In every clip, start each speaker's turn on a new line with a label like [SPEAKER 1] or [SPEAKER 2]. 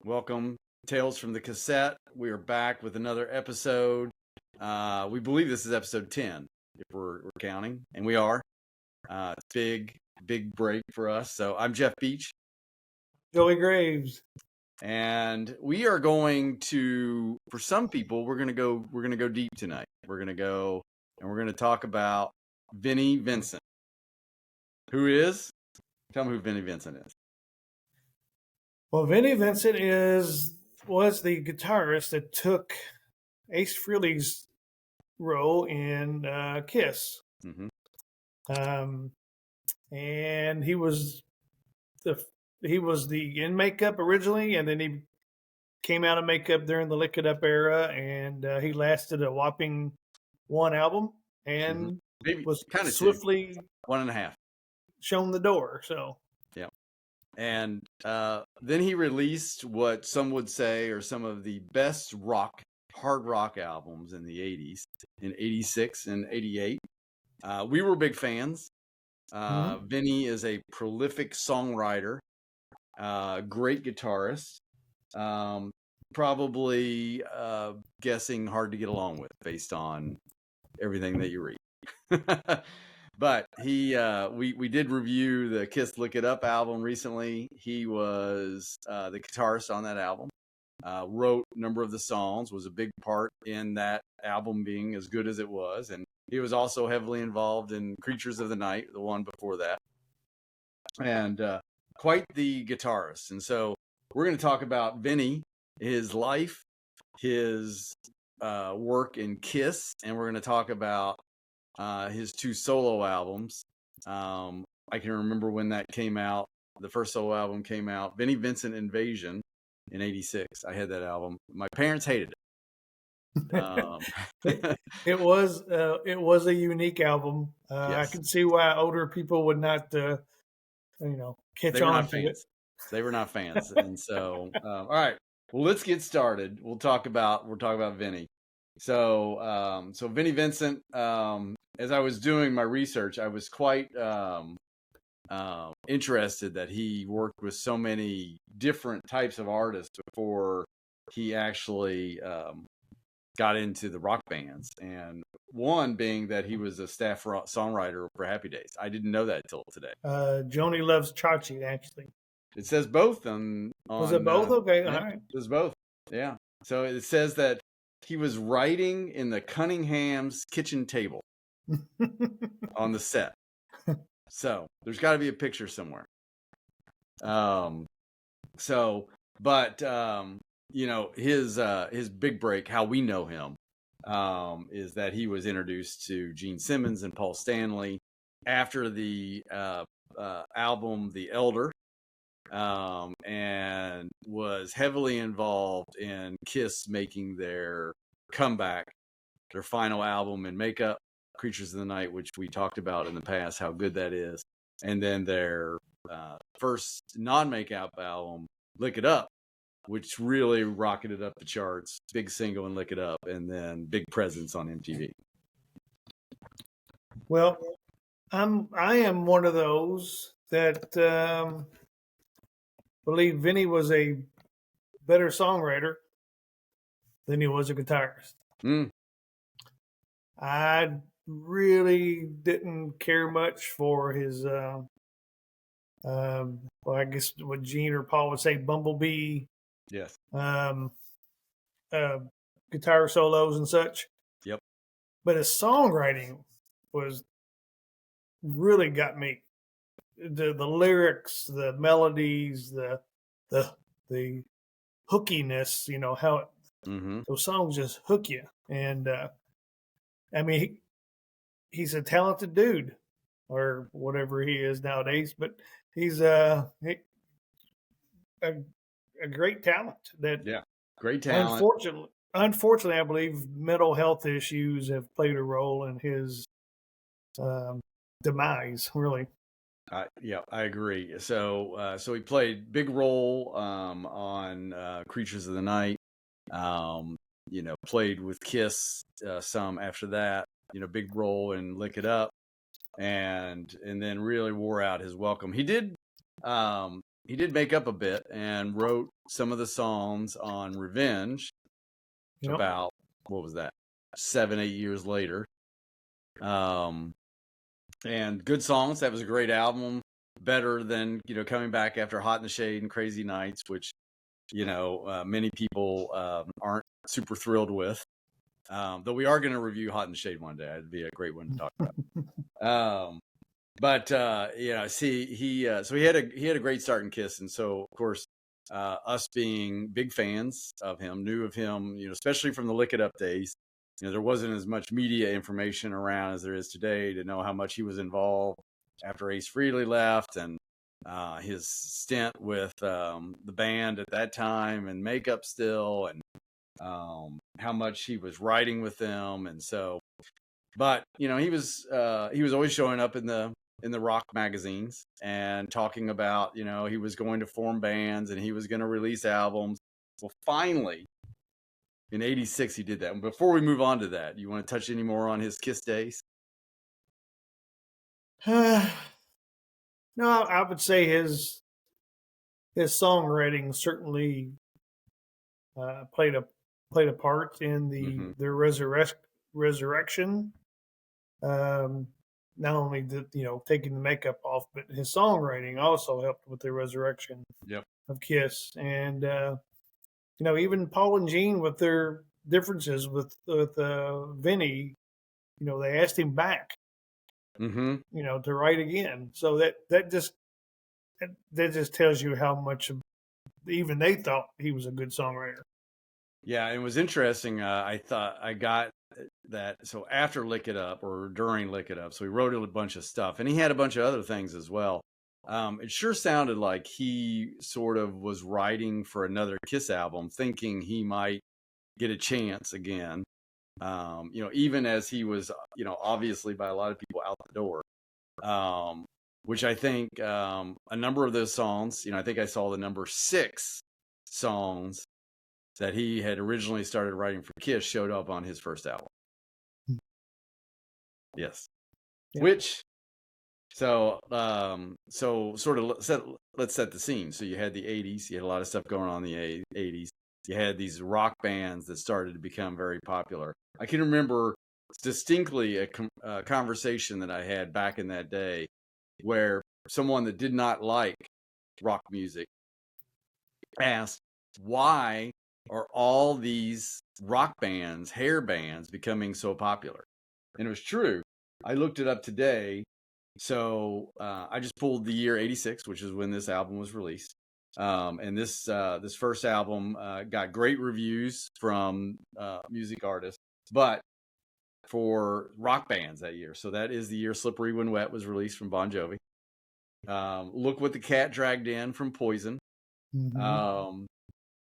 [SPEAKER 1] Welcome, Tales from the Cassette. We are back with another episode. We believe this is episode 10, if we're counting, and we are. Big break for us. So I'm Jeff Beach.
[SPEAKER 2] Joey Graves.
[SPEAKER 1] And we are going to, for some people, we're gonna go deep tonight. We're gonna talk about Vinnie Vincent. Who is? Tell me who Vinnie Vincent is.
[SPEAKER 2] Well, Vinnie Vincent was the guitarist that took Ace Frehley's role in Kiss.
[SPEAKER 1] Mm-hmm.
[SPEAKER 2] And he was in makeup originally, and then he came out of makeup during the Lick It Up era, and he lasted a whopping one album and was kind of swiftly
[SPEAKER 1] 1.5
[SPEAKER 2] shown the door. So
[SPEAKER 1] yeah. And then he released what some would say are some of the best hard rock albums in the 80s, in 86 and 88. We were big fans. Vinnie is a prolific songwriter, great guitarist, probably guessing hard to get along with based on everything that you read. But we did review the Kiss Lick It Up album recently. He was the guitarist on that album, wrote a number of the songs, was a big part in that album being as good as it was. And he was also heavily involved in Creatures of the Night, the one before that. And quite the guitarist. And so we're going to talk about Vinnie, his life, his work in Kiss, and we're going to talk about his 2 solo albums. I can remember when that came out. The first solo album came out, Vinnie Vincent Invasion, in 86. I had that album. My parents hated
[SPEAKER 2] it. It was a unique album. Yes. I can see why older people would not, catch on to it.
[SPEAKER 1] They were not fans, and so all right. Well, let's get started. We'll talk about Vinnie. So Vinnie Vincent. As I was doing my research, I was quite interested that he worked with so many different types of artists before he actually got into the rock bands. And one being that he was a staff songwriter for Happy Days. I didn't know that until today.
[SPEAKER 2] Joni Loves Chachi, actually.
[SPEAKER 1] It says both on
[SPEAKER 2] was it both? Okay,
[SPEAKER 1] yeah,
[SPEAKER 2] all right.
[SPEAKER 1] It was both. Yeah. So it says that he was writing in the Cunningham's kitchen table on the set. So there's got to be a picture somewhere. His big break, how we know him, is that he was introduced to Gene Simmons and Paul Stanley after the album The Elder, and was heavily involved in Kiss making their comeback, their final album in makeup, Creatures of the Night, which we talked about in the past, how good that is. And then their first non-makeup album, Lick It Up, which really rocketed up the charts, big single in Lick It Up, and then big presence on MTV.
[SPEAKER 2] Well, I am one of those that believe Vinnie was a better songwriter than he was a guitarist. I really didn't care much for his, I guess what Gene or Paul would say, bumblebee.
[SPEAKER 1] Yes.
[SPEAKER 2] Guitar solos and such.
[SPEAKER 1] Yep.
[SPEAKER 2] But his songwriting really got me. The lyrics, the melodies, the hookiness, how those songs just hook you. And he's a talented dude, or whatever he is nowadays, but he's a great talent.
[SPEAKER 1] Great talent.
[SPEAKER 2] Unfortunately, I believe mental health issues have played a role in his demise, really.
[SPEAKER 1] Yeah, I agree. So he played big role on Creatures of the Night. Played with Kiss some after that. Big role in Lick It Up, and then really wore out his welcome. He did he did make up a bit and wrote some of the songs on Revenge. About, what was that, 7-8 years later. And good songs. That was a great album. Better than, coming back after Hot in the Shade and Crazy Nights, which, many people aren't super thrilled with. Though we are going to review Hot in the Shade one day. That'd be a great one to talk about. But he had a great start in Kiss, and so of course, us being big fans of him, knew of him, especially from the Lick It Up days. There wasn't as much media information around as there is today to know how much he was involved after Ace Frehley left, and his stint with the band at that time and Makeup Still, and how much he was writing with them. And so, but he was always showing up in the rock magazines and talking about, he was going to form bands and he was going to release albums. Well, finally, in '86, he did that. And before we move on to that, you want to touch any more on his Kiss days?
[SPEAKER 2] No, I would say his songwriting certainly played a part in the resurrection. Not only taking the makeup off, but his songwriting also helped with the resurrection of Kiss. And even Paul and Gene, with their differences with Vinnie, they asked him back, to write again. So that just tells you how much even they thought he was a good songwriter.
[SPEAKER 1] Yeah, it was interesting. I thought I got that. So after Lick It Up, or during Lick It Up, so he wrote a bunch of stuff, and he had a bunch of other things as well. It sure sounded like he sort of was writing for another Kiss album, thinking he might get a chance again. Even as he was, obviously by a lot of people out the door. Which I think a number of those songs, I think I saw the number 6 songs that he had originally started writing for Kiss showed up on his first album. Yes. Yeah. Which, so sort of let's set the scene. So you had the 80s, you had a lot of stuff going on in the 80s. You had these rock bands that started to become very popular. I can remember distinctly a conversation that I had back in that day where someone that did not like rock music asked, why are all these rock bands, hair bands, becoming so popular? And it was true. I looked it up today. So I just pulled the year '86, which is when this album was released. And this first album got great reviews from music artists, but for rock bands that year. So that is the year Slippery When Wet was released from Bon Jovi. Look What the Cat Dragged In from Poison. Mm-hmm.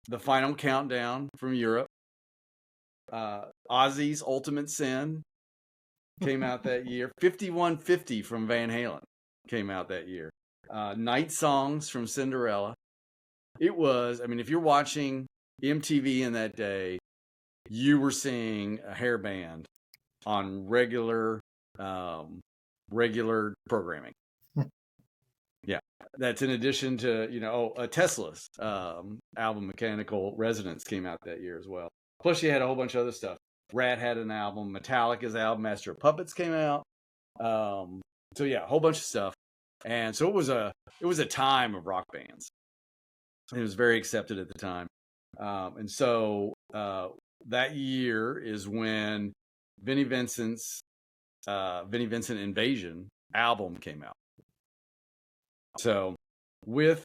[SPEAKER 1] The Final Countdown from Europe. Ozzy's Ultimate Sin came out that year. 5150 from Van Halen came out that year. Night Songs from Cinderella. It was, if you're watching MTV in that day, you were seeing a hair band on regular programming. Yeah, that's in addition to Tesla's album Mechanical Resonance came out that year as well. Plus, you had a whole bunch of other stuff. Rat had an album. Metallica's album Master of Puppets came out. So yeah, a whole bunch of stuff. And so it was a time of rock bands. It was very accepted at the time. And so that year is when Vinnie Vincent Invasion album came out. So with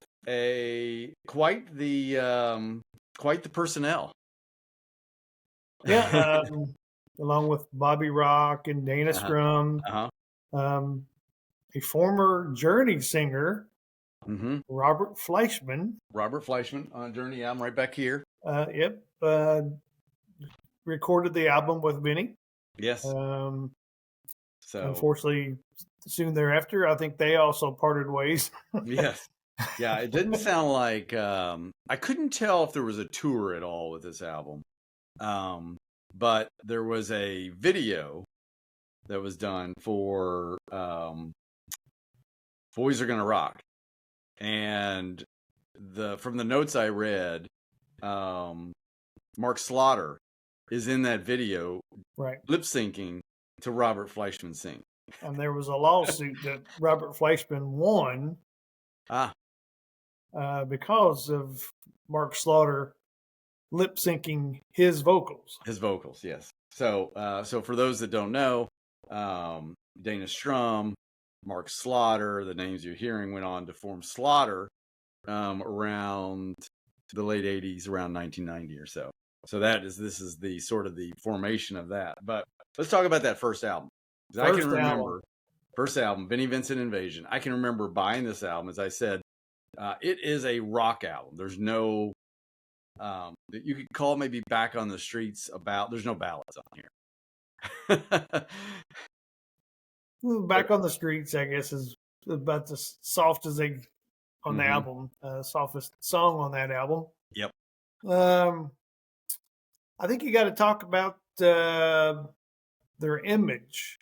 [SPEAKER 1] quite the personnel.
[SPEAKER 2] Yeah, along with Bobby Rock and Dana Strum, a former Journey singer, Robert Fleischman.
[SPEAKER 1] Robert Fleischman on Journey album right back here.
[SPEAKER 2] Yep. Recorded the album with Vinnie.
[SPEAKER 1] Yes.
[SPEAKER 2] So unfortunately, soon thereafter, I think they also parted ways.
[SPEAKER 1] Yes. Yeah, it didn't sound like I couldn't tell if there was a tour at all with this album. But there was a video that was done for Boys Are Gonna Rock. And from the notes I read, Mark Slaughter is in that video,
[SPEAKER 2] right,
[SPEAKER 1] lip syncing to Robert Fleischman's sing.
[SPEAKER 2] And there was a lawsuit that Robert Fleischman won because of Mark Slaughter lip syncing his vocals.
[SPEAKER 1] His vocals, yes. So, so for those that don't know, Dana Strum, Mark Slaughter, the names you're hearing went on to form Slaughter around the late 80s, around 1990 or so. So this is the sort of the formation of that. But let's talk about that first album. I can remember first album, Vinnie Vincent Invasion. I can remember buying this album. As I said, it is a rock album. There's no you could call it maybe Back on the Streets there's no ballads on here.
[SPEAKER 2] Back on the Streets, I guess, is about the soft as they on the album, softest song on that album.
[SPEAKER 1] Yep.
[SPEAKER 2] I think you got to talk about their image,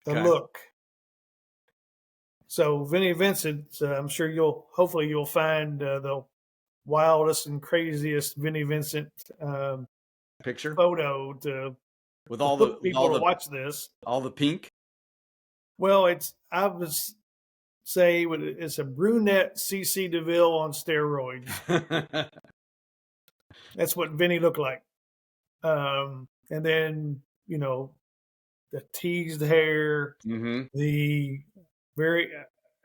[SPEAKER 2] the look. So Vinnie Vincent, I'm sure hopefully you'll find the wildest and craziest Vinnie Vincent
[SPEAKER 1] picture
[SPEAKER 2] photo
[SPEAKER 1] with all the
[SPEAKER 2] people to watch this.
[SPEAKER 1] All the pink.
[SPEAKER 2] Well, I would say it's a brunette CC DeVille on steroids. That's what Vinnie looked like. And then, the teased hair, the very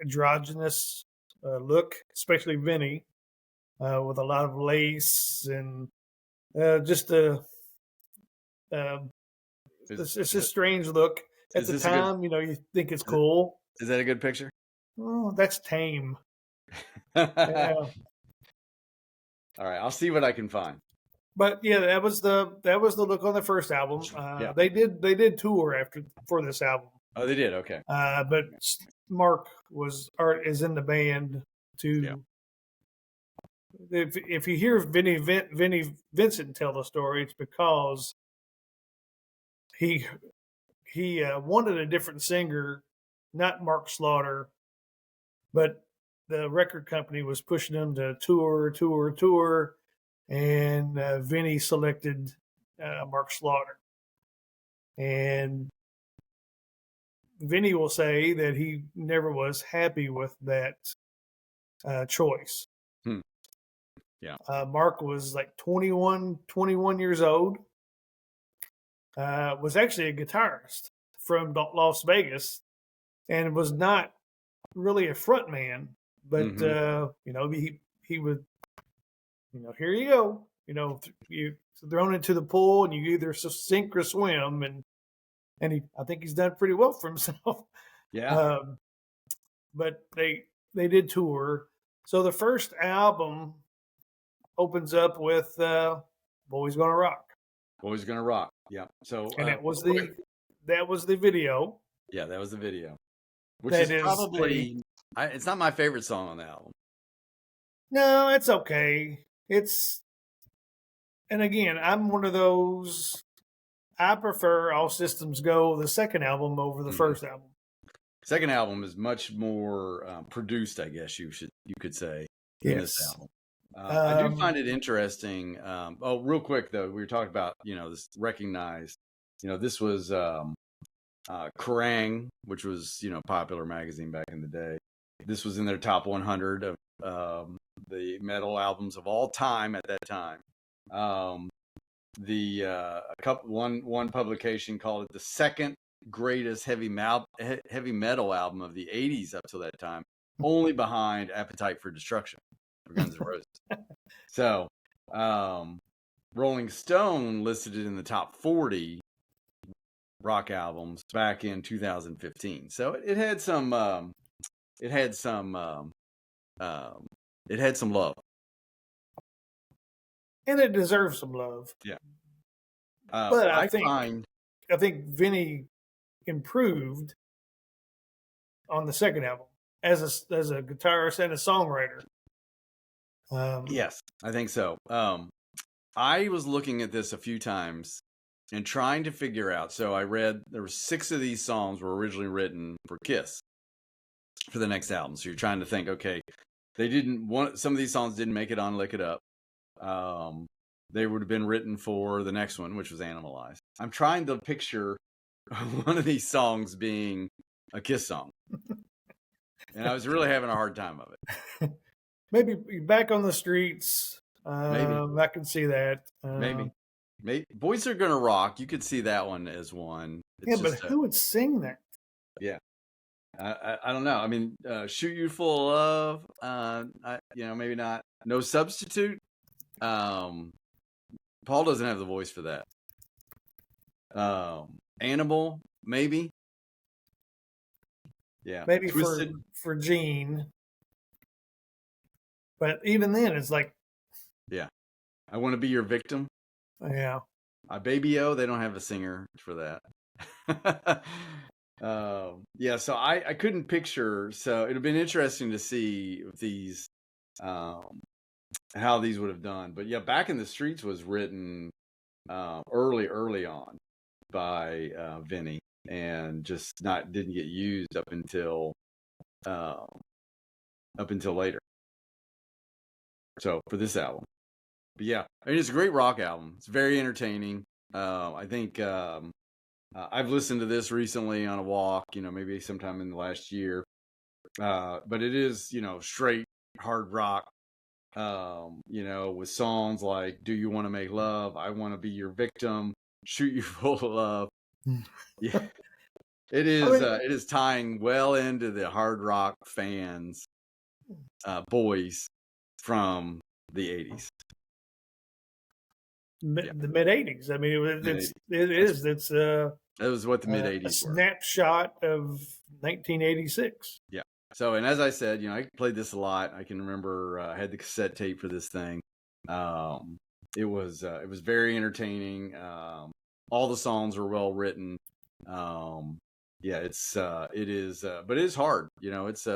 [SPEAKER 2] androgynous look, especially Vinnie, with a lot of lace and just it's a strange look. At the time, you think it's cool.
[SPEAKER 1] Is that a good picture?
[SPEAKER 2] Oh, that's tame.
[SPEAKER 1] Yeah. All right, I'll see what I can find.
[SPEAKER 2] But yeah, that was the look on the first album. They did tour for this album.
[SPEAKER 1] Oh, they did. Okay.
[SPEAKER 2] But Mark is in the band too. Yeah. If you hear Vinnie Vincent tell the story, it's because he wanted a different singer, not Mark Slaughter, but the record company was pushing him to tour, and Vinnie selected Mark Slaughter. And Vinnie will say that he never was happy with that choice.
[SPEAKER 1] Yeah.
[SPEAKER 2] Mark was like 21 years old. Was actually a guitarist from Las Vegas, and was not really a front man, but he would, here you go, you thrown into the pool and you either sink or swim, and I think he's done pretty well for himself.
[SPEAKER 1] Yeah.
[SPEAKER 2] But they did tour. So the first album opens up with "Boys Gonna Rock."
[SPEAKER 1] Boys Gonna Rock. Yeah. So
[SPEAKER 2] and that was the video.
[SPEAKER 1] Yeah, that was the video. Which is probably it's not my favorite song on the album.
[SPEAKER 2] No, it's okay. And again, I'm one of those. I prefer All Systems Go, the second album, over the first album.
[SPEAKER 1] Second album is much more produced, I guess you could say. Yes. In this album. I do find it interesting. Real quick though, we were talking about this recognized. This was Kerrang, which was popular magazine back in the day. This was in their top 100 of the metal albums of all time at that time. One publication called it the second greatest heavy metal album of the 80s up till that time, only behind Appetite for Destruction for Guns N' Roses. So, Rolling Stone listed it in the top 40 rock albums back in 2015. So it had some love.
[SPEAKER 2] And it deserves some love.
[SPEAKER 1] Yeah.
[SPEAKER 2] But I think Vinnie improved on the second album as a guitarist and a songwriter.
[SPEAKER 1] Yes, I think so. I was looking at this a few times and trying to figure out. So I read there were 6 of these songs were originally written for Kiss for the next album. So you're trying to think, okay, they didn't want, some of these songs didn't make it on Lick It Up. They would have been written for the next one, which was Animalized. I'm trying to picture one of these songs being a Kiss song. And I was really having a hard time of it.
[SPEAKER 2] Maybe Back on the Streets.
[SPEAKER 1] Maybe.
[SPEAKER 2] I can see that.
[SPEAKER 1] Maybe. Boys Are Gonna Rock. You could see that one as one.
[SPEAKER 2] It's but who would sing that?
[SPEAKER 1] Yeah. I don't know. I mean, Shoot You Full of Love. Maybe not. No Substitute. Paul doesn't have the voice for that. Animal, maybe. Yeah.
[SPEAKER 2] Maybe for Gene. But even then, it's like.
[SPEAKER 1] Yeah. I Want to Be Your Victim.
[SPEAKER 2] Yeah.
[SPEAKER 1] Baby O, they don't have a singer for that. So I couldn't picture. So it'd have been interesting to see if these, how these would have done. But yeah, Back in the Streets was written early on by Vinnie, and just didn't get used up until later. So for this album, but yeah, I mean, it's a great rock album. It's very entertaining. I think I've listened to this recently on a walk, maybe sometime in the last year. But it is, straight hard rock, with songs like Do You Want to Make Love? I Want to Be Your Victim, Shoot You Full of Love. Yeah. It is tying well into the hard rock fans, boys from the 80s.
[SPEAKER 2] The mid 80s. I mean, it's
[SPEAKER 1] that was what the mid 80s
[SPEAKER 2] were. A snapshot of 1986.
[SPEAKER 1] Yeah. So, and as I said, I played this a lot. I can remember I had the cassette tape for this thing. It was very entertaining. All the songs were well written. It is, but it is hard. It's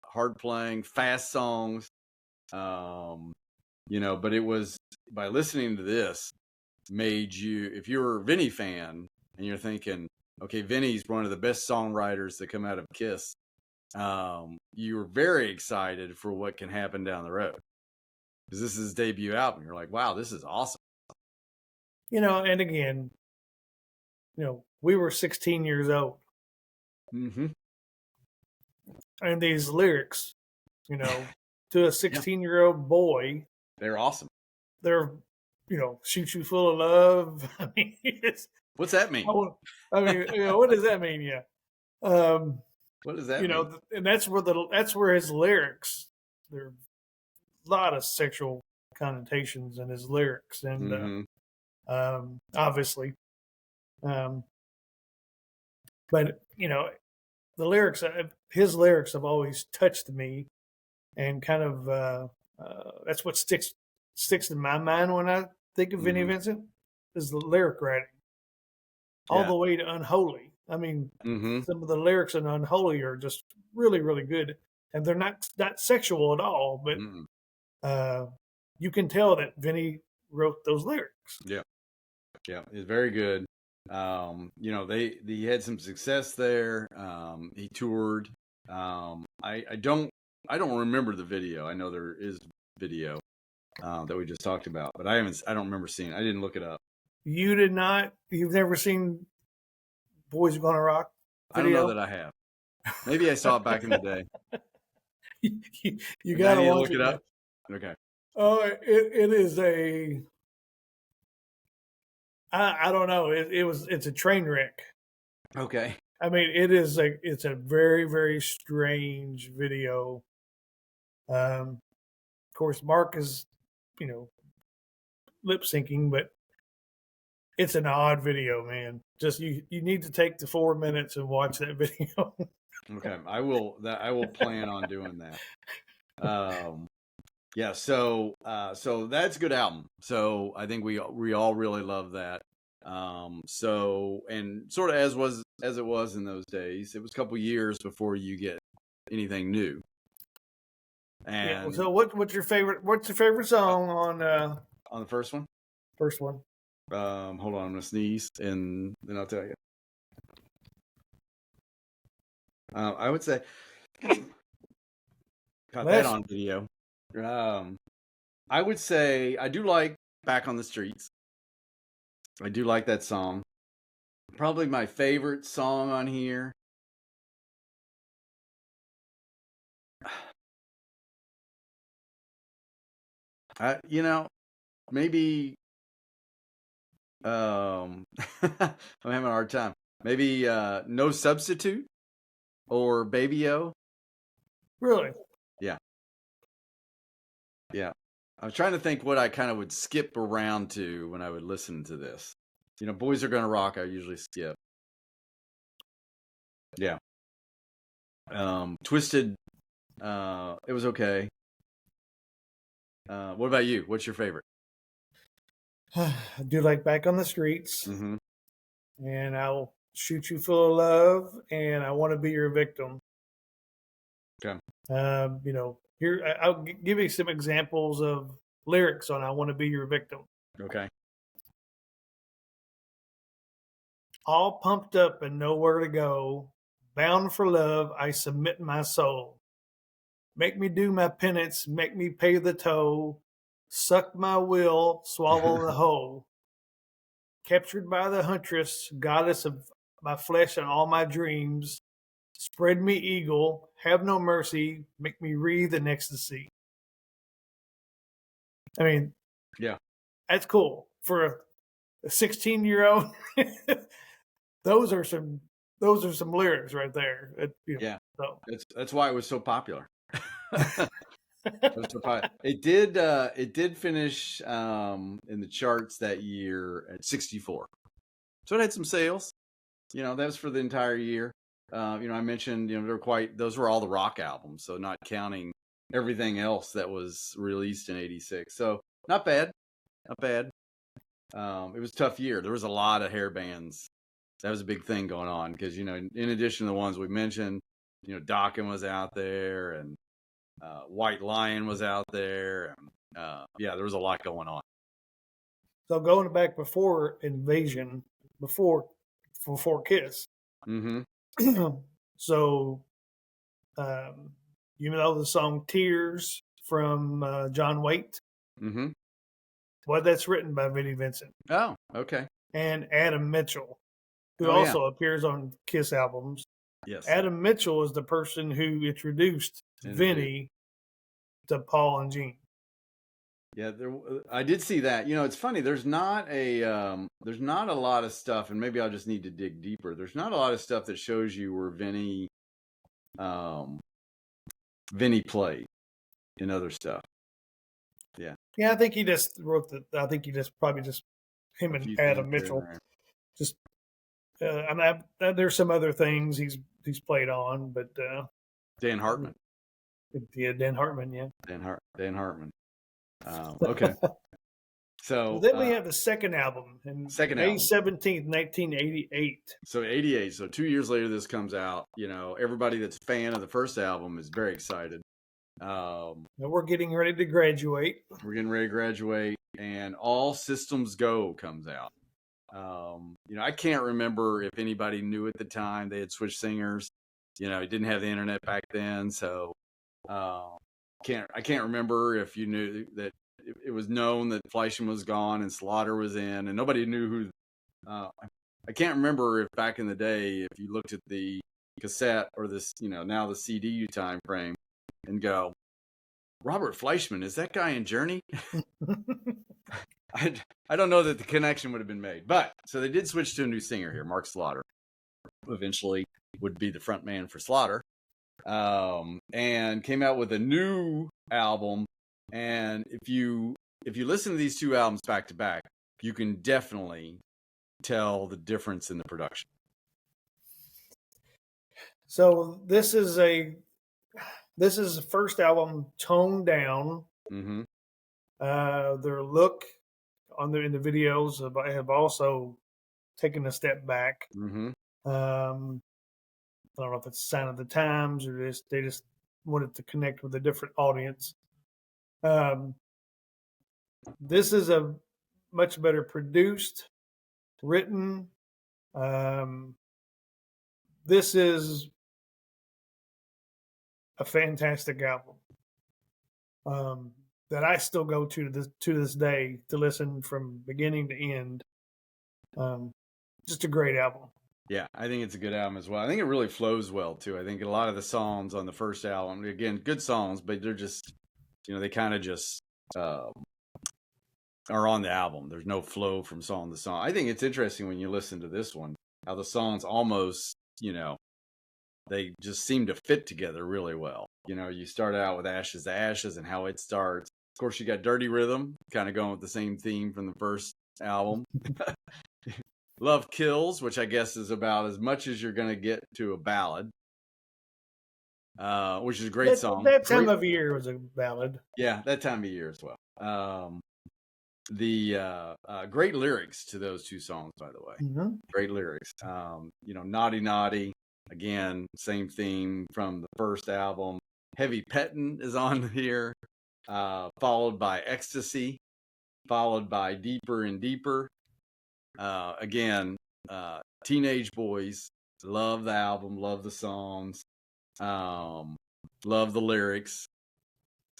[SPEAKER 1] hard playing, fast songs. But it was, by listening to this, made you, if you're a Vinnie fan and you're thinking, okay, Vinnie's one of the best songwriters that come out of Kiss, you were very excited for what can happen down the road, because this is his debut album. You're like, wow, this is awesome.
[SPEAKER 2] And again, we were 16 years old.
[SPEAKER 1] Mm-hmm.
[SPEAKER 2] And these lyrics, to a 16-year-old boy,
[SPEAKER 1] they're awesome.
[SPEAKER 2] They're, Shoot You Full of Love. I mean,
[SPEAKER 1] what's that mean?
[SPEAKER 2] What does that mean? Yeah.
[SPEAKER 1] What does that mean?
[SPEAKER 2] And that's where his lyrics, there are a lot of sexual connotations in his lyrics, and obviously, but the lyrics, his lyrics have always touched me, and kind of that's what sticks in my mind when I think of Vinnie Vincent, is the lyric writing, all the way to Unholy. I mean, some of the lyrics in Unholy are just really, really good, and they're not sexual at all, but you can tell that Vinnie wrote those lyrics.
[SPEAKER 1] Yeah, it's very good. He had some success there. He toured. I don't remember the video. I know there is video that we just talked about, but I don't remember seeing it. I didn't look it up. You
[SPEAKER 2] did not? You've never seen Boys Are Gonna Rock video?
[SPEAKER 1] I don't know that I have. Maybe I saw it back in the day.
[SPEAKER 2] you gotta
[SPEAKER 1] look it up. Okay.
[SPEAKER 2] Oh, it is a. I don't know. It's a train wreck.
[SPEAKER 1] Okay.
[SPEAKER 2] I mean, it's a very, very strange video. Of course, Mark is, lip syncing, but it's an odd video, man. Just you need to take the 4 minutes and watch that video.
[SPEAKER 1] Okay, I will plan on doing that. Yeah, so that's a good album. So I think we all really love that. So, and sort of as it was in those days, it was a couple years before you get anything new. And
[SPEAKER 2] so what's your favorite song on
[SPEAKER 1] the first one?
[SPEAKER 2] First one.
[SPEAKER 1] Hold on, I'm gonna sneeze and then I'll tell you. I would say Caught that on video. I would say I do like Back on the Streets. I do like that song. Probably my favorite song on here. Maybe I'm having a hard time. Maybe No Substitute or Baby O.
[SPEAKER 2] Really?
[SPEAKER 1] Yeah. Yeah. I was trying to think what I kind of would skip around to when I would listen to this. Boys Are Gonna Rock, I usually skip. Yeah. Twisted, it was okay. What about you? What's your favorite?
[SPEAKER 2] I do like Back on the Streets.
[SPEAKER 1] Mm-hmm.
[SPEAKER 2] And I'll Shoot You Full of Love, and I Want to Be Your Victim.
[SPEAKER 1] Okay.
[SPEAKER 2] Here I'll give you some examples of lyrics on I Want to Be Your Victim.
[SPEAKER 1] Okay.
[SPEAKER 2] All pumped up and nowhere to go, bound for love, I submit my soul. Make me do my penance, make me pay the toll, suck my will, swallow the whole. Captured by the huntress, goddess of my flesh and all my dreams, spread me eagle, have no mercy, make me wreathe in ecstasy. I mean,
[SPEAKER 1] yeah,
[SPEAKER 2] that's cool for a 16-year-old. Those are some lyrics right there.
[SPEAKER 1] Yeah,
[SPEAKER 2] so.
[SPEAKER 1] that's why it was so popular. It did finish in the charts that year at 64. So it had some sales. That was for the entire year. I mentioned, those were all the rock albums, so not counting everything else that was released in 86. So not bad. Not bad. It was a tough year. There was a lot of hair bands. That was a big thing going on because, in addition to the ones we mentioned, Dokken was out there and White Lion was out there. And there was a lot going on.
[SPEAKER 2] So going back before Invasion, before Kiss.
[SPEAKER 1] Mm-hmm.
[SPEAKER 2] So, the song Tears from John Waite?
[SPEAKER 1] Mm-hmm.
[SPEAKER 2] Well, that's written by Vinnie Vincent.
[SPEAKER 1] Oh, okay.
[SPEAKER 2] And Adam Mitchell, who also appears on Kiss albums.
[SPEAKER 1] Yes.
[SPEAKER 2] Adam Mitchell is the person who introduced Vinnie to Paul and Gene.
[SPEAKER 1] Yeah, I did see that. It's funny. There's not a lot of stuff, and maybe I'll just need to dig deeper. There's not a lot of stuff that shows you where Vinnie played in other stuff. Yeah.
[SPEAKER 2] Yeah, I think he just wrote him and Adam Mitchell. Just, there's some other things he's played on, but
[SPEAKER 1] Dan Hartman.
[SPEAKER 2] Yeah, Dan Hartman. Yeah.
[SPEAKER 1] Dan Hartman. Okay. So
[SPEAKER 2] then we have the second album, May 17th, 1988.
[SPEAKER 1] So 88. So 2 years later, this comes out. Everybody that's a fan of the first album is very excited.
[SPEAKER 2] And we're getting ready to graduate.
[SPEAKER 1] And All Systems Go comes out. I can't remember if anybody knew at the time they had switched singers. It didn't have the internet back then, so I can't remember if you knew that it was known that Fleischman was gone and Slaughter was in, and nobody knew who. I can't remember if back in the day, if you looked at the cassette or this, now the CD time frame, and go, Robert Fleischman, is that guy in Journey? I don't know that the connection would have been made, but so they did switch to a new singer here, Mark Slaughter, who eventually would be the front man for Slaughter, and came out with a new album. And if you listen to these two albums back to back, you can definitely tell the difference in the production.
[SPEAKER 2] So this is the first album toned down.
[SPEAKER 1] Mm-hmm.
[SPEAKER 2] Their look in the videos have also taken a step back.
[SPEAKER 1] Mm-hmm.
[SPEAKER 2] I don't know if it's a sign of the times or they just wanted to connect with a different audience. This is a much better produced, written. This is a fantastic album. that I still go to this day to listen from beginning to end. Just a great album.
[SPEAKER 1] Yeah, I think it's a good album as well. I think it really flows well too. I think a lot of the songs on the first album, again, good songs, but they're just, they kind of just are on the album. There's no flow from song to song. I think it's interesting when you listen to this one, how the songs almost, they just seem to fit together really well. You start out with Ashes to Ashes and how it starts. Of course, you got Dirty Rhythm, kind of going with the same theme from the first album. Love Kills, which I guess is about as much as you're going to get to a ballad, which is a great song.
[SPEAKER 2] That time of year was a ballad.
[SPEAKER 1] Yeah, that time of year as well. The great lyrics to those two songs, by the way.
[SPEAKER 2] Mm-hmm.
[SPEAKER 1] Great lyrics. Naughty Naughty, again, same theme from the first album. Heavy Pettin' is on here, followed by Ecstasy, followed by Deeper and Deeper. Again, teenage boys love the album, love the songs, love the lyrics.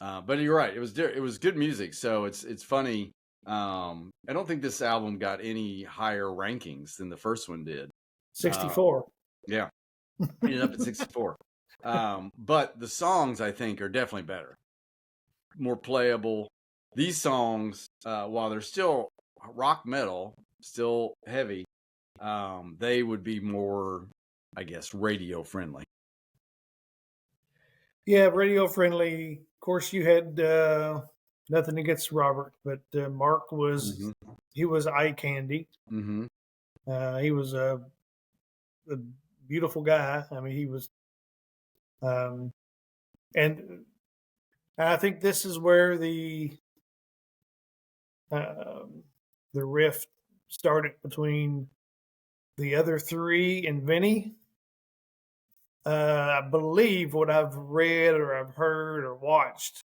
[SPEAKER 1] But you're right, it was good music. So it's funny. I don't think this album got any higher rankings than the first one did.
[SPEAKER 2] 64.
[SPEAKER 1] Yeah, ended up at 64. But the songs I think are definitely better, more playable. These songs, while they're still rock metal, still heavy, they would be more, I guess, radio friendly.
[SPEAKER 2] Yeah, radio friendly. Of course, you had nothing against Robert, but Mark was he was eye candy.
[SPEAKER 1] Mm-hmm.
[SPEAKER 2] He was a beautiful guy. I mean, he was, and I think this is where the rift started between the other three and Vinnie. I believe what I've read or I've heard or watched.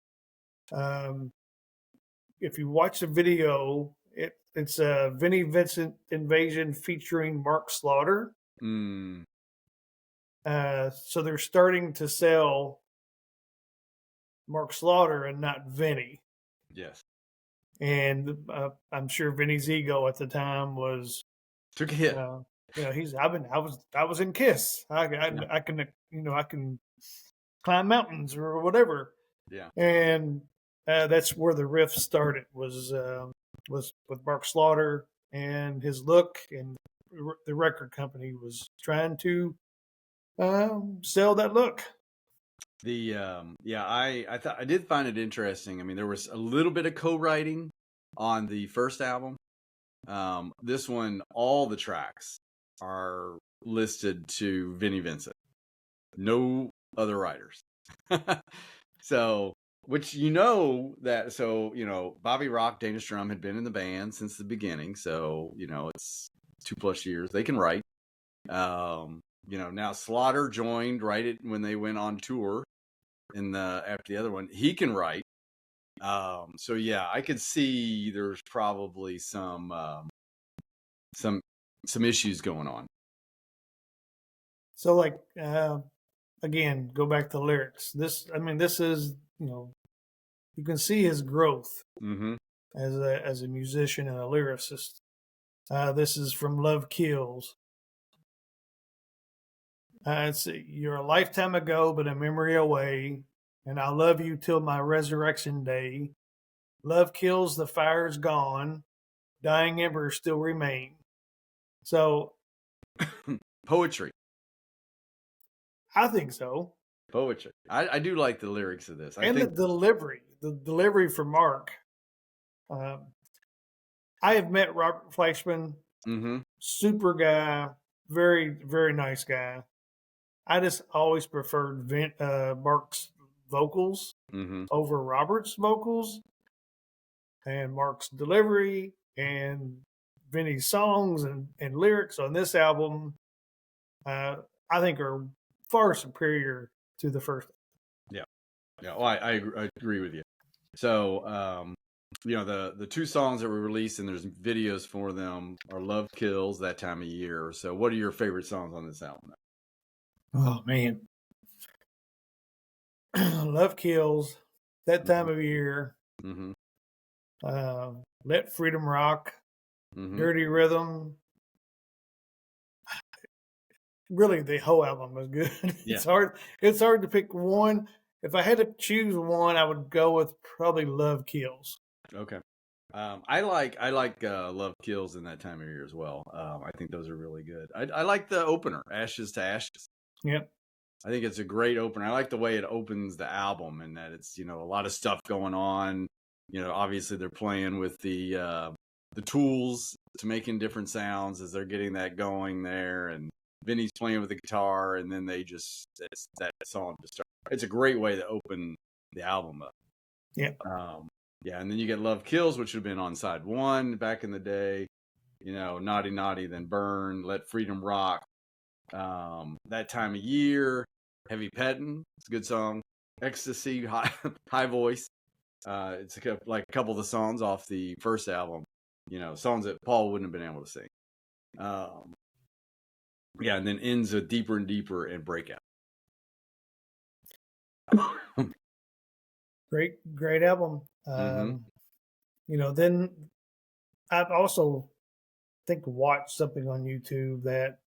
[SPEAKER 2] If you watch the video, it's a Vinnie Vincent Invasion featuring Mark Slaughter.
[SPEAKER 1] Mm.
[SPEAKER 2] So they're starting to sell Mark Slaughter and not Vinnie.
[SPEAKER 1] Yes.
[SPEAKER 2] And I'm sure Vinnie's ego at the time
[SPEAKER 1] took a hit.
[SPEAKER 2] I was in Kiss. I can I can climb mountains or whatever.
[SPEAKER 1] Yeah.
[SPEAKER 2] And that's where the riff started was with Mark Slaughter and his look, and the record company was trying to sell that look.
[SPEAKER 1] I thought I did find it interesting. I mean, there was a little bit of co-writing on the first album. This one, all the tracks are listed to Vinnie Vincent. No other writers. So, which Bobby Rock, Dana Strum had been in the band since the beginning. So, it's 2+ years. They can write. Now Slaughter joined right when they went on tour after the other one. He can write. So yeah, I could see there's probably some issues going on.
[SPEAKER 2] So again, go back to the lyrics. This is, you can see his growth as a musician and a lyricist. This is from Love Kills. You're a lifetime ago, but a memory away, and I'll love you till my resurrection day. Love kills, the fire's gone, dying embers still remain. So,
[SPEAKER 1] poetry.
[SPEAKER 2] I think so.
[SPEAKER 1] Poetry. I do like the lyrics of this.
[SPEAKER 2] The delivery from Mark. I have met Robert Fleischman, super guy, very, very nice guy. I just always preferred Mark's vocals over Robert's vocals, and Mark's delivery and Vinnie's songs and lyrics on this album, I think are far superior to the first.
[SPEAKER 1] Yeah. Well, I agree with you. So, the two songs that were released and there's videos for them are Love Kills, That Time of Year. So what are your favorite songs on this album?
[SPEAKER 2] Oh man. Love Kills. That Time of Year,
[SPEAKER 1] Mm-hmm.
[SPEAKER 2] Let Freedom Rock,
[SPEAKER 1] Mm-hmm.
[SPEAKER 2] Dirty Rhythm. Really, the whole album is good.
[SPEAKER 1] Yeah.
[SPEAKER 2] It's hard to pick one. If I had to choose one, I would go with probably Love Kills.
[SPEAKER 1] Okay. I like Love Kills in That Time of Year as well. I think those are really good. I like the opener, Ashes to Ashes.
[SPEAKER 2] Yep.
[SPEAKER 1] I think it's a great opener. I like the way it opens the album, and that it's, a lot of stuff going on. Obviously they're playing with the tools to making different sounds as they're getting that going there, and Vinny's playing with the guitar, and then that song just starts. It's a great way to open the album up.
[SPEAKER 2] Yeah.
[SPEAKER 1] Yeah, and then you get Love Kills, which would have been on side 1 back in the day. Naughty Naughty, then Burn, Let Freedom Rock. That Time of Year, Heavy Pettin', it's a good song. Ecstasy, High Voice. It's like a couple of the songs off the first album. Songs that Paul wouldn't have been able to sing. Yeah, and then ends with Deeper and Deeper and Breakout.
[SPEAKER 2] Great album. Then I've also watched something on YouTube that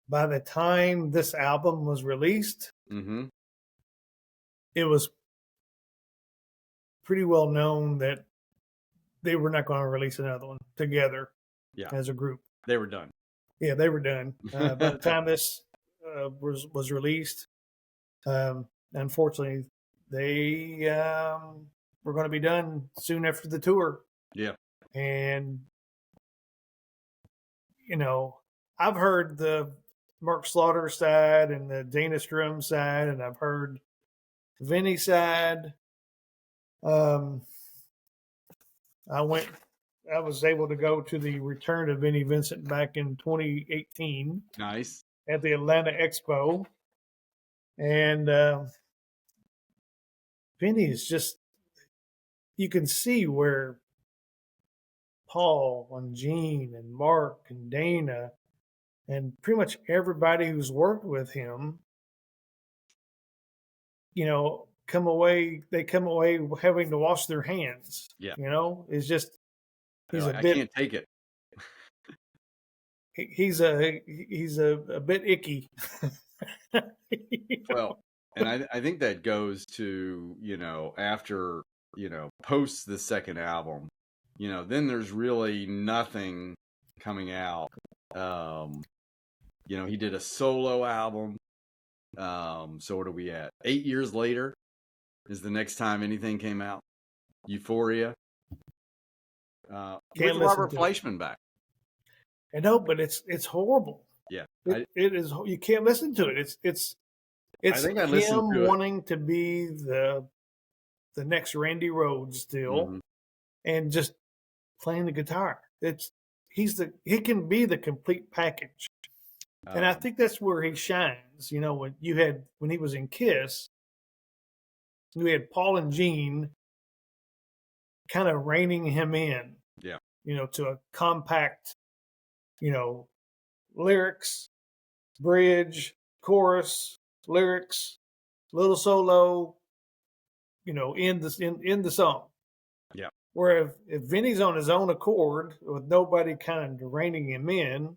[SPEAKER 2] by the time this album was released, it was pretty well known that they were not going to release another one together as a group.
[SPEAKER 1] They were done.
[SPEAKER 2] Yeah, they were done. By the time this was released, unfortunately, they were going to be done soon after the tour.
[SPEAKER 1] Yeah.
[SPEAKER 2] And, I've heard the Mark Slaughter side and the Dana Strum side, and I've heard Vinny side. I was able to go to the return of Vinnie Vincent back in 2018.
[SPEAKER 1] Nice.
[SPEAKER 2] At the Atlanta Expo. And Vinny is just, you can see where Paul and Gene and Mark and Dana and pretty much everybody who's worked with him, come away having to wash their hands.
[SPEAKER 1] Yeah.
[SPEAKER 2] It's just,
[SPEAKER 1] I can't take it.
[SPEAKER 2] He's a bit icky.
[SPEAKER 1] Well, and I think that goes to, after, post the second album, then there's really nothing coming out. He did a solo album. So what are we at? 8 years later is the next time anything came out. Euphoria. With Robert Fleischman back.
[SPEAKER 2] I know, but it's horrible.
[SPEAKER 1] Yeah,
[SPEAKER 2] it is. You can't listen to it. It's him wanting to be the next Randy Rhoads still, and just playing the guitar. He can be the complete package, and I think that's where he shines. When he was in Kiss, you had Paul and Gene kind of reining him in.
[SPEAKER 1] Yeah,
[SPEAKER 2] to a compact. Lyrics, bridge, chorus, lyrics, little solo, in the song.
[SPEAKER 1] Yeah.
[SPEAKER 2] Where if Vinny's on his own accord with nobody kind of reining him in,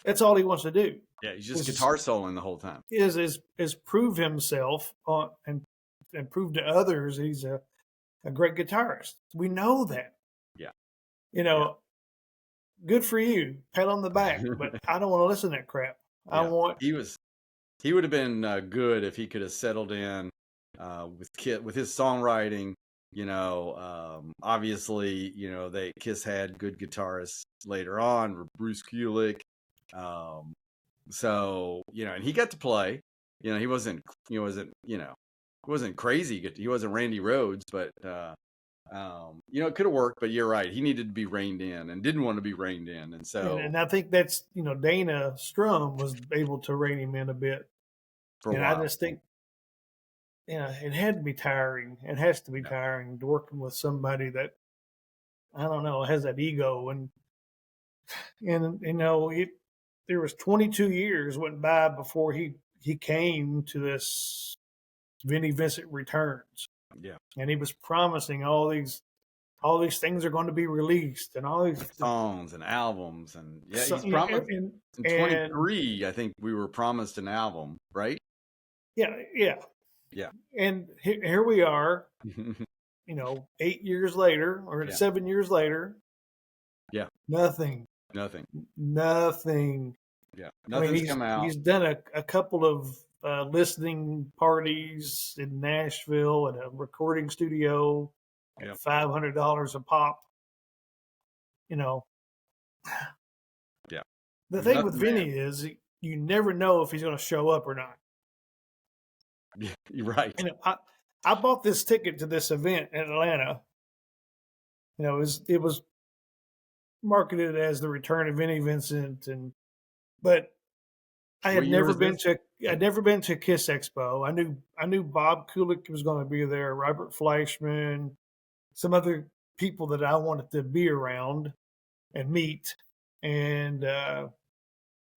[SPEAKER 2] that's all he wants to do.
[SPEAKER 1] Yeah, he's just guitar soloing the whole time.
[SPEAKER 2] Is prove himself and prove to others he's a great guitarist. We know that.
[SPEAKER 1] Yeah.
[SPEAKER 2] Good for you, pat on the back, but I don't want to listen to that crap.
[SPEAKER 1] He would have been good if he could have settled in with his songwriting. Obviously, Kiss had good guitarists later on, Bruce Kulick. So and he got to play. He wasn't crazy. He wasn't Randy Rhoads, but it could have worked, but you're right. He needed to be reined in and didn't want to be reined in. And so,
[SPEAKER 2] and I think that's, Dana Strum was able to rein him in a bit. And I just think, it had to be tiring. It has to be tiring working with somebody that, I don't know, has that ego. And there was 22 years went by before he came to this Vinnie Vincent Returns.
[SPEAKER 1] Yeah.
[SPEAKER 2] And he was promising all these things are going to be released, and all these
[SPEAKER 1] songs and albums, and he's
[SPEAKER 2] you know,
[SPEAKER 1] promised
[SPEAKER 2] and
[SPEAKER 1] in 23. I think we were promised an album, right?
[SPEAKER 2] Yeah.
[SPEAKER 1] Yeah.
[SPEAKER 2] And here we are, 8 years later or 7 years later.
[SPEAKER 1] Yeah.
[SPEAKER 2] Nothing.
[SPEAKER 1] Yeah.
[SPEAKER 2] Nothing's
[SPEAKER 1] come out.
[SPEAKER 2] He's done a couple of listening parties in Nashville at a recording studio at $500 a pop.
[SPEAKER 1] Yeah.
[SPEAKER 2] The thing with Vinnie is you never know if he's going to show up or not.
[SPEAKER 1] Yeah, you're right.
[SPEAKER 2] I bought this ticket to this event in Atlanta. It was marketed as the return of Vinnie Vincent, but I had never been to Kiss Expo. I knew Bob Kulick was going to be there, Robert Fleischman, some other people that I wanted to be around and meet. And I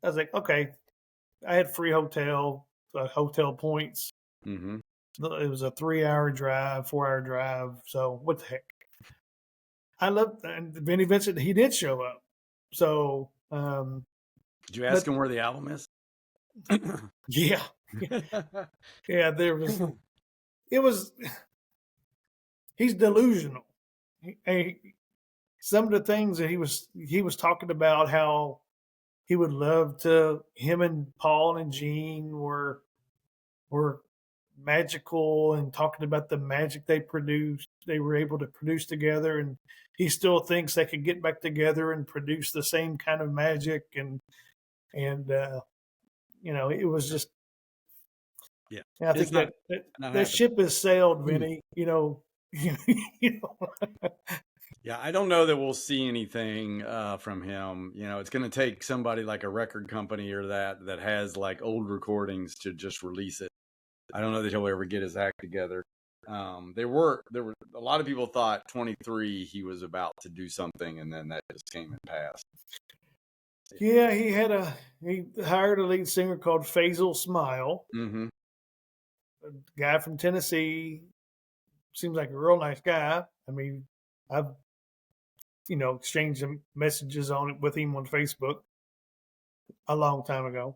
[SPEAKER 2] was like, okay. I had free hotel points.
[SPEAKER 1] Mm-hmm.
[SPEAKER 2] It was a 3-hour drive, 4-hour drive. So what the heck? I loved, and Vinnie Vincent. He did show up. So
[SPEAKER 1] did you ask him where the album is?
[SPEAKER 2] Yeah. There was. It was. He's delusional. Some of the things that he was talking about, how he would love to. Him and Paul and Gene were magical, and talking about the magic they were able to produce together, and he still thinks they could get back together and produce the same kind of magic, and it was just I think that ship has sailed, Vinny. Yeah,
[SPEAKER 1] I don't know that we'll see anything from him. It's going to take somebody like a record company or that has like old recordings to just release it. I don't know that he'll ever get his act together. There were a lot of people thought 23 he was about to do something, and then that just came and passed.
[SPEAKER 2] Yeah, he hired a lead singer called Faisal Smile,
[SPEAKER 1] mm-hmm.
[SPEAKER 2] a guy from Tennessee. Seems like a real nice guy. I mean, I've exchanged messages with him on Facebook a long time ago,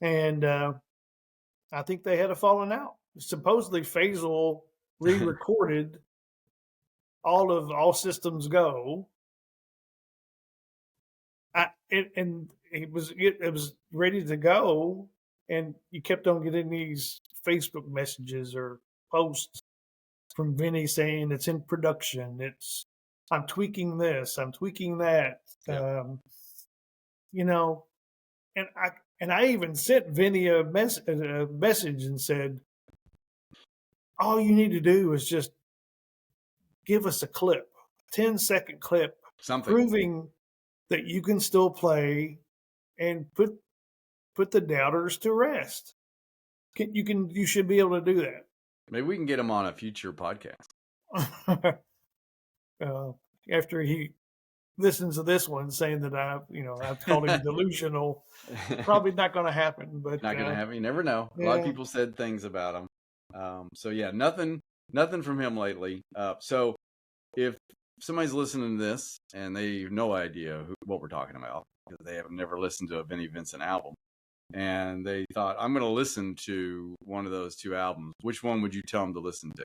[SPEAKER 2] and I think they had a falling out. Supposedly, Faisal re-recorded All Systems Go. And it was ready to go, and you kept on getting these Facebook messages or posts from Vinny saying it's in production. I'm tweaking this, I'm tweaking that.
[SPEAKER 1] Yeah.
[SPEAKER 2] And I even sent Vinny a message and said, all you need to do is just give us a clip, 10-second clip,
[SPEAKER 1] something
[SPEAKER 2] proving that you can still play, and put the doubters to rest. You should be able to do that.
[SPEAKER 1] Maybe we can get him on a future podcast.
[SPEAKER 2] After he listens to this one saying that I've called him delusional, probably not going to happen. But
[SPEAKER 1] not going to happen. You never know. A lot of people said things about him. So yeah, nothing from him lately. So if somebody's listening to this and they have no idea what we're talking about, because they have never listened to a Vinnie Vincent album, and they thought, I'm going to listen to one of those two albums, which one would you tell them to listen to?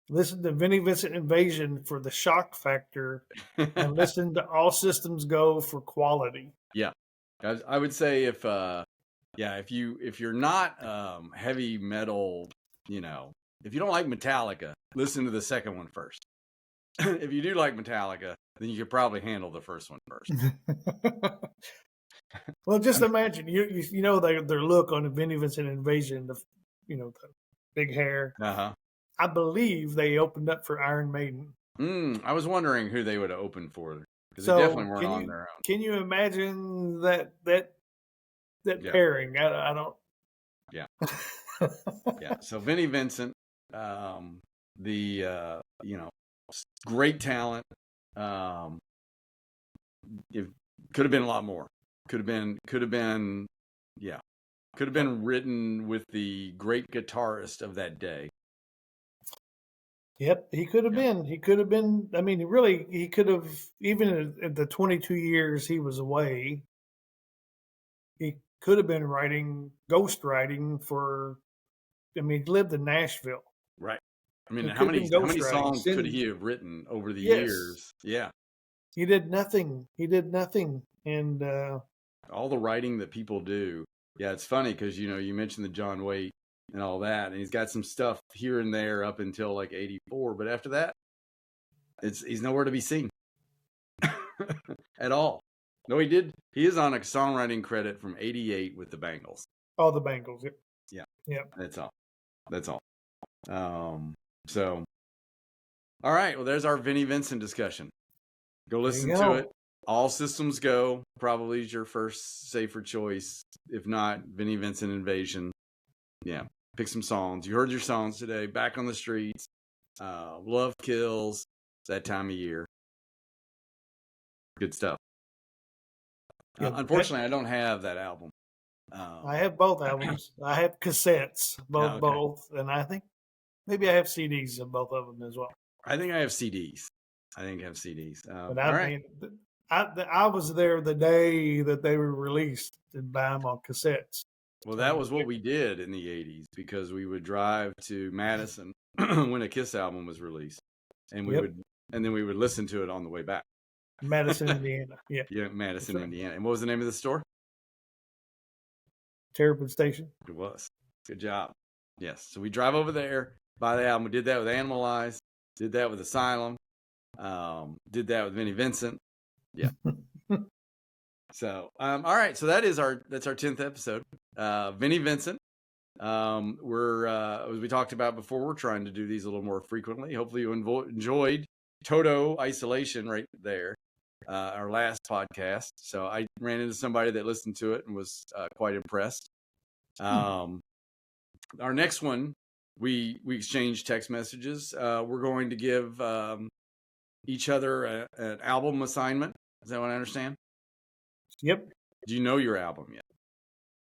[SPEAKER 2] Listen to Vinnie Vincent Invasion for the shock factor, and listen to All Systems Go for quality.
[SPEAKER 1] Yeah, I would say if you're not heavy metal, if you don't like Metallica, listen to the second one first. If you do like Metallica, then you could probably handle the first one first.
[SPEAKER 2] Well, just imagine their look on the Vinnie Vincent Invasion, the big hair.
[SPEAKER 1] Uh-huh.
[SPEAKER 2] I believe they opened up for Iron Maiden.
[SPEAKER 1] I was wondering who they would have opened for, because they definitely weren't on their own.
[SPEAKER 2] Can you imagine that pairing? I don't.
[SPEAKER 1] Yeah. Yeah. So Vinnie Vincent, great talent. It could have been a lot more. Could have been. Yeah. Could have been written with the great guitarist of that day.
[SPEAKER 2] Yep, he could have been. He could have been. I mean, really, he could have, even in the 22 years he was away, he could have been ghost writing for, I mean, he lived in Nashville.
[SPEAKER 1] Right. I mean,
[SPEAKER 2] He
[SPEAKER 1] how
[SPEAKER 2] could have
[SPEAKER 1] many
[SPEAKER 2] been ghostwriting.
[SPEAKER 1] songs could he have written over the
[SPEAKER 2] Yes.
[SPEAKER 1] years? Yeah.
[SPEAKER 2] He did nothing. He did nothing. And
[SPEAKER 1] all the writing that people do. Yeah, it's funny because, you mentioned the John Waite and all that, and he's got some stuff here and there up until like 84, but after that, he's nowhere to be seen at all. No, he is on a songwriting credit from 88 with the Bangles.
[SPEAKER 2] Oh, the Bangles. Yep.
[SPEAKER 1] Yeah.
[SPEAKER 2] Yep.
[SPEAKER 1] That's all. So, all right. Well, there's our Vinnie Vincent discussion. Go listen to it. All Systems Go probably is your first safer choice. If not, Vinnie Vincent Invasion. Yeah. Pick some songs. You heard your songs today. Back on the Streets. Love Kills. That time of year. Good stuff. Unfortunately, I don't have that album.
[SPEAKER 2] I have both albums. I have cassettes, both, and I think maybe I have CDs of both of them as well.
[SPEAKER 1] I think I have CDs.
[SPEAKER 2] But I was there the day that they were released and buy them on cassettes.
[SPEAKER 1] Well, that was what we did in the 80s because we would drive to Madison when a Kiss album was released, and then we would listen to it on the way back.
[SPEAKER 2] Madison, Indiana. Yeah.
[SPEAKER 1] Yeah, Madison, Indiana. And what was the name of the store?
[SPEAKER 2] Terrapin Station.
[SPEAKER 1] It was. Good job. Yes. So we drive over there, buy the album. We did that with Animalize. Did that with Asylum. Did that with Vinnie Vincent. Yeah. So, all right. So that's our 10th episode. Vinnie Vincent. We're as we talked about before, we're trying to do these a little more frequently. Hopefully you enjoyed Toto Isolation right there. Our last podcast. So I ran into somebody that listened to it and was quite impressed. Our next one, we exchanged text messages. We're going to give each other an album assignment. Is that what I understand?
[SPEAKER 2] Yep.
[SPEAKER 1] Do you know your album yet?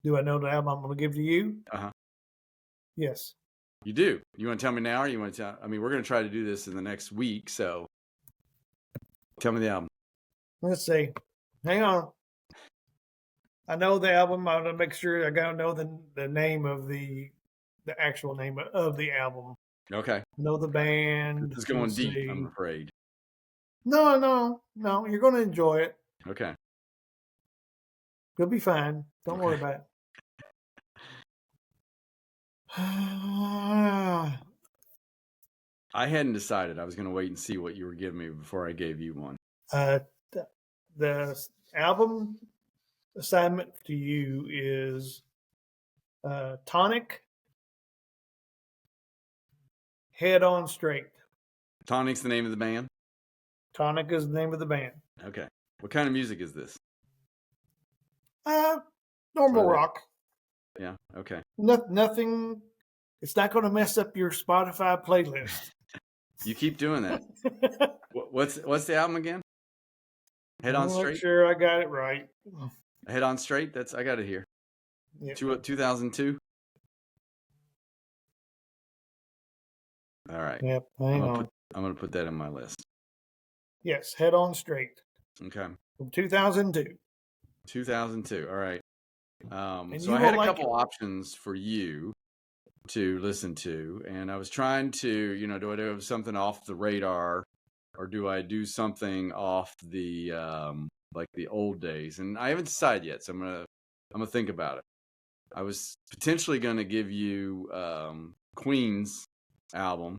[SPEAKER 2] Do I know the album I'm going to give to you?
[SPEAKER 1] Uh-huh.
[SPEAKER 2] Yes.
[SPEAKER 1] You do? You want to tell me now, or you want to tell? I mean, we're going to try to do this in the next week, so tell me the album.
[SPEAKER 2] Let's see. Hang on. I know the album. I'm going to make sure I got to know the name of the actual name of the album.
[SPEAKER 1] Okay.
[SPEAKER 2] Know the band.
[SPEAKER 1] This is going deep, I'm afraid.
[SPEAKER 2] No. You're going to enjoy it.
[SPEAKER 1] Okay.
[SPEAKER 2] You'll be fine. Don't worry about it.
[SPEAKER 1] I hadn't decided. I was going to wait and see what you were giving me before I gave you one.
[SPEAKER 2] The album assignment to you is Tonic, Head On Straight.
[SPEAKER 1] Tonic's the name of the band?
[SPEAKER 2] Tonic is the name of the band.
[SPEAKER 1] Okay. What kind of music is this?
[SPEAKER 2] Normal rock.
[SPEAKER 1] Yeah, okay.
[SPEAKER 2] Nothing. It's not going to mess up your Spotify playlist.
[SPEAKER 1] You keep doing that. What's the album again? Head On Straight?
[SPEAKER 2] I'm sure I got it right.
[SPEAKER 1] Head On Straight? I got it here. Yep. 2002? All right.
[SPEAKER 2] Yep, hang on.
[SPEAKER 1] I'm going to put that in my list.
[SPEAKER 2] Yes, Head On Straight.
[SPEAKER 1] Okay.
[SPEAKER 2] From 2002.
[SPEAKER 1] 2002. All right. So I had a couple options for you to listen to, and I was trying to, do I do something off the radar, or do I do something off the like the old days? And I haven't decided yet, so I'm gonna think about it. I was potentially gonna give you Queen's album,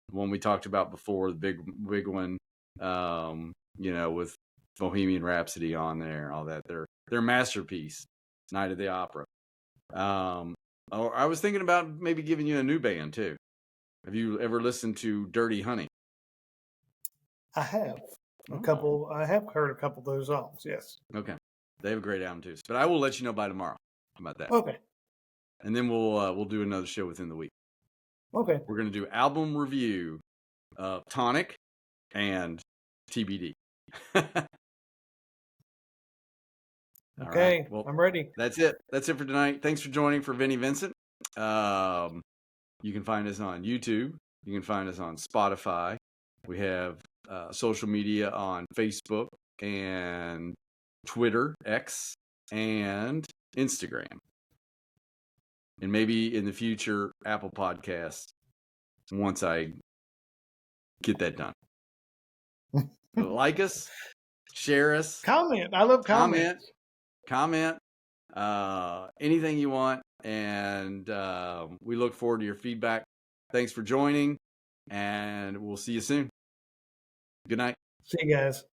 [SPEAKER 1] the one we talked about before, the big one, with Bohemian Rhapsody on there, all that. Their masterpiece, Night of the Opera. Or I was thinking about maybe giving you a new band too. Have you ever listened to Dirty Honey?
[SPEAKER 2] I have a couple. I have heard a couple of those songs. Yes.
[SPEAKER 1] Okay, they have a great album too. But I will let you know by tomorrow. How about that?
[SPEAKER 2] Okay.
[SPEAKER 1] And then we'll do another show within the week.
[SPEAKER 2] Okay.
[SPEAKER 1] We're gonna do album review of Tonic and TBD.
[SPEAKER 2] Okay.
[SPEAKER 1] Right. Well,
[SPEAKER 2] I'm ready.
[SPEAKER 1] That's it. That's it for tonight. Thanks for joining for Vinnie Vincent. You can find us on YouTube. You can find us on Spotify. We have social media on Facebook and Twitter, X, and Instagram. And maybe in the future, Apple Podcasts, once I get that done. Like us, share us,
[SPEAKER 2] Comment. I love comments.
[SPEAKER 1] comment, anything you want. And we look forward to your feedback. Thanks for joining, and we'll see you soon. Good night.
[SPEAKER 2] See you guys.